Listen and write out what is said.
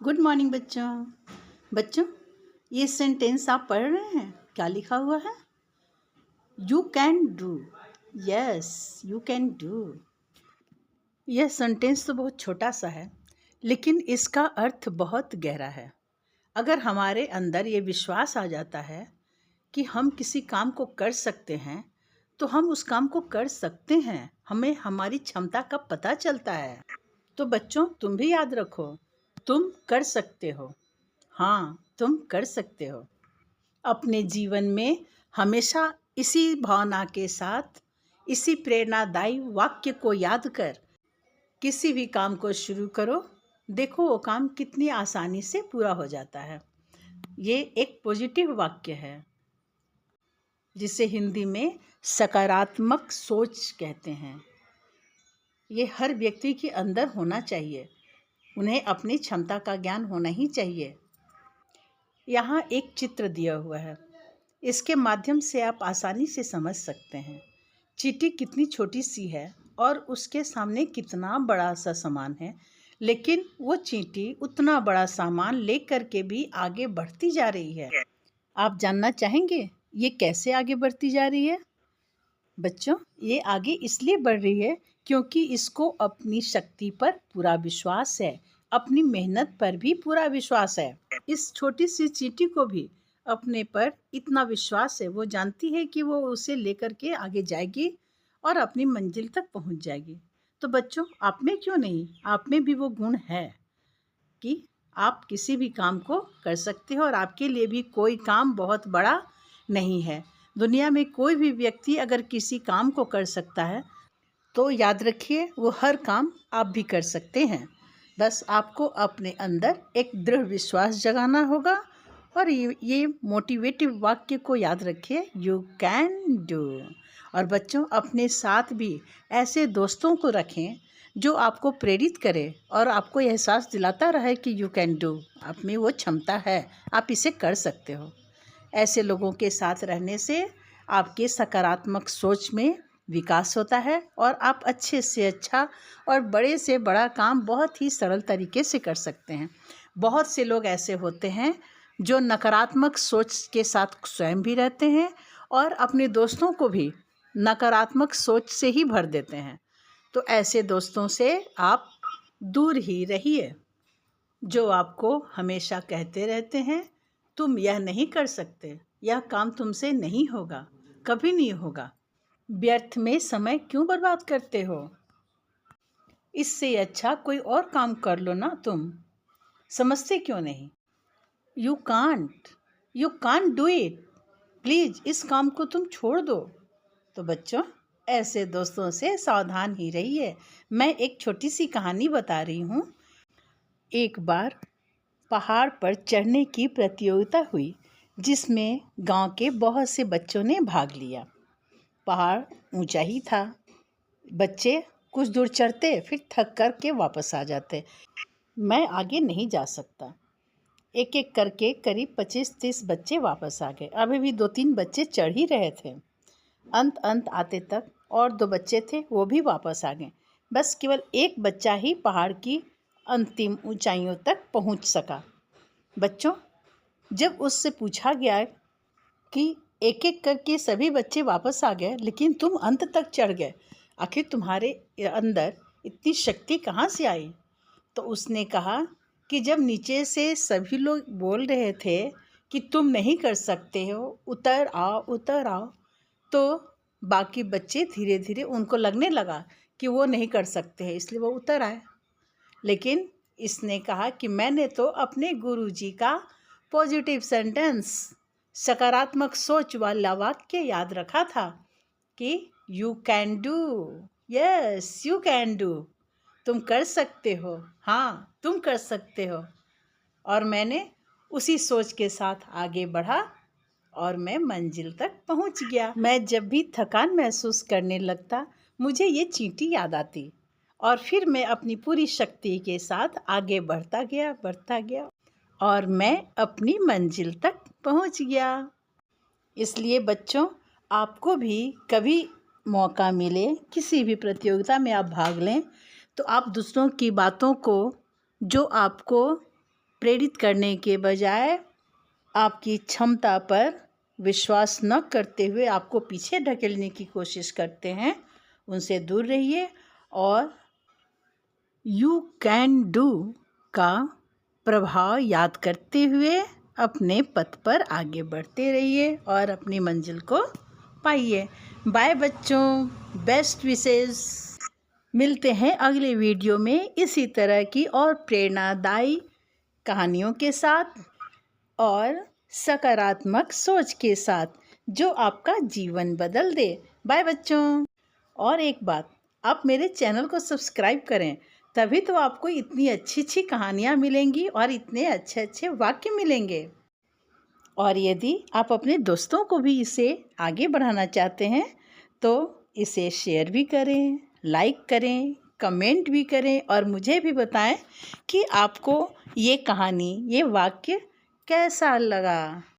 Good morning बच्चों। बच्चों, ये सेंटेंस आप पढ़ रहे हैं, क्या लिखा हुआ है? You can do. Yes, you can do. यह सेंटेंस तो बहुत छोटा सा है, लेकिन इसका अर्थ बहुत गहरा है। अगर हमारे अंदर ये विश्वास आ जाता है कि हम किसी काम को कर सकते हैं, तो हम उस काम को कर सकते हैं। हमें हमारी क्षमता का पता चलता है। तो बच्चों, तुम भी याद रखो, तुम कर सकते हो। हाँ, तुम कर सकते हो। अपने जीवन में हमेशा इसी भावना के साथ, इसी प्रेरणादायी वाक्य को याद कर किसी भी काम को शुरू करो। देखो वो काम कितनी आसानी से पूरा हो जाता है। ये एक पॉजिटिव वाक्य है, जिसे हिंदी में सकारात्मक सोच कहते हैं। ये हर व्यक्ति के अंदर होना चाहिए। उन्हें अपनी क्षमता का ज्ञान होना ही चाहिए। यहाँ एक चित्र दिया हुआ है, इसके माध्यम से आप आसानी से समझ सकते हैं। चींटी कितनी छोटी सी है और उसके सामने कितना बड़ा सा सामान है, लेकिन वो चींटी उतना बड़ा सामान लेकर के भी आगे बढ़ती जा रही है। आप जानना चाहेंगे ये कैसे आगे बढ़ती जा रही है? बच्चों, ये आगे इसलिए बढ़ रही है क्योंकि इसको अपनी शक्ति पर पूरा विश्वास है, अपनी मेहनत पर भी पूरा विश्वास है। इस छोटी सी चींटी को भी अपने पर इतना विश्वास है, वो जानती है कि वो उसे लेकर के आगे जाएगी और अपनी मंजिल तक पहुंच जाएगी। तो बच्चों, आप में क्यों नहीं? आप में भी वो गुण है कि आप किसी भी काम को कर सकते हो और आपके लिए भी कोई काम बहुत बड़ा नहीं है। दुनिया में कोई भी व्यक्ति अगर किसी काम को कर सकता है, तो याद रखिए वो हर काम आप भी कर सकते हैं। बस आपको अपने अंदर एक दृढ़ विश्वास जगाना होगा और ये मोटिवेटिव वाक्य को याद रखिए, यू कैन डू। और बच्चों, अपने साथ भी ऐसे दोस्तों को रखें जो आपको प्रेरित करे और आपको एहसास दिलाता रहे कि यू कैन डू, आप में वो क्षमता है, आप इसे कर सकते हो। ऐसे लोगों के साथ रहने से आपके सकारात्मक सोच में विकास होता है और आप अच्छे से अच्छा और बड़े से बड़ा काम बहुत ही सरल तरीके से कर सकते हैं। बहुत से लोग ऐसे होते हैं जो नकारात्मक सोच के साथ स्वयं भी रहते हैं और अपने दोस्तों को भी नकारात्मक सोच से ही भर देते हैं। तो ऐसे दोस्तों से आप दूर ही रहिए, जो आपको हमेशा कहते रहते हैं तुम यह नहीं कर सकते, यह काम तुमसे नहीं होगा, कभी नहीं होगा, व्यर्थ में समय क्यों बर्बाद करते हो, इससे अच्छा कोई और काम कर लो ना, तुम समझते क्यों नहीं? You can't do it, please इस काम को तुम छोड़ दो। तो बच्चों, ऐसे दोस्तों से सावधान ही रहिए। मैं एक छोटी सी कहानी बता रही हूँ। एक बार पहाड़ पर चढ़ने की प्रतियोगिता हुई, जिसमें गांव के बहुत से बच्चों ने भाग लिया। पहाड़ ऊंचा ही था। बच्चे कुछ दूर चढ़ते, फिर थक कर के वापस आ जाते। मैं आगे नहीं जा सकता। एक एक करके करीब 25-30 बच्चे वापस आ गए। अभी भी 2-3 बच्चे चढ़ ही रहे थे। अंत आते तक और 2 बच्चे थे, वो भी वापस आ गए। बस केवल एक बच्चा ही पहाड़ की अंतिम ऊंचाइयों तक पहुंच सका। बच्चों, जब उससे पूछा गया कि एक एक करके सभी बच्चे वापस आ गए, लेकिन तुम अंत तक चढ़ गए, आखिर तुम्हारे अंदर इतनी शक्ति कहाँ से आई? तो उसने कहा कि जब नीचे से सभी लोग बोल रहे थे कि तुम नहीं कर सकते हो, उतर आओ उतर आओ, तो बाकी बच्चे धीरे धीरे उनको लगने लगा कि वो नहीं कर सकते हैं, इसलिए वो उतर आए। लेकिन इसने कहा कि मैंने तो अपने गुरुजी का पॉजिटिव सेंटेंस, सकारात्मक सोच वाला वाक्य याद रखा था कि you can do. Yes, you can do, तुम कर सकते हो। हाँ, तुम कर सकते हो। और मैंने उसी सोच के साथ आगे बढ़ा और मैं मंजिल तक पहुंच गया। मैं जब भी थकान महसूस करने लगता, मुझे ये चींटी याद आती और फिर मैं अपनी पूरी शक्ति के साथ आगे बढ़ता गया और मैं अपनी मंजिल तक पहुंच गया। इसलिए बच्चों, आपको भी कभी मौका मिले, किसी भी प्रतियोगिता में आप भाग लें, तो आप दूसरों की बातों को, जो आपको प्रेरित करने के बजाय आपकी क्षमता पर विश्वास न करते हुए आपको पीछे ढकेलने की कोशिश करते हैं, उनसे दूर रहिए और यू कैन डू का प्रभाव याद करते हुए अपने पथ पर आगे बढ़ते रहिए और अपनी मंजिल को पाइए। बाय बच्चों, बेस्ट विशेस। मिलते हैं अगले वीडियो में इसी तरह की और प्रेरणादायी कहानियों के साथ और सकारात्मक सोच के साथ जो आपका जीवन बदल दे। बाय बच्चों। और एक बात, आप मेरे चैनल को सब्सक्राइब करें, तभी तो आपको इतनी अच्छी अच्छी कहानियाँ मिलेंगी और इतने अच्छे अच्छे वाक्य मिलेंगे। और यदि आप अपने दोस्तों को भी इसे आगे बढ़ाना चाहते हैं तो इसे शेयर भी करें, लाइक करें, कमेंट भी करें और मुझे भी बताएं कि आपको ये कहानी, ये वाक्य कैसा लगा।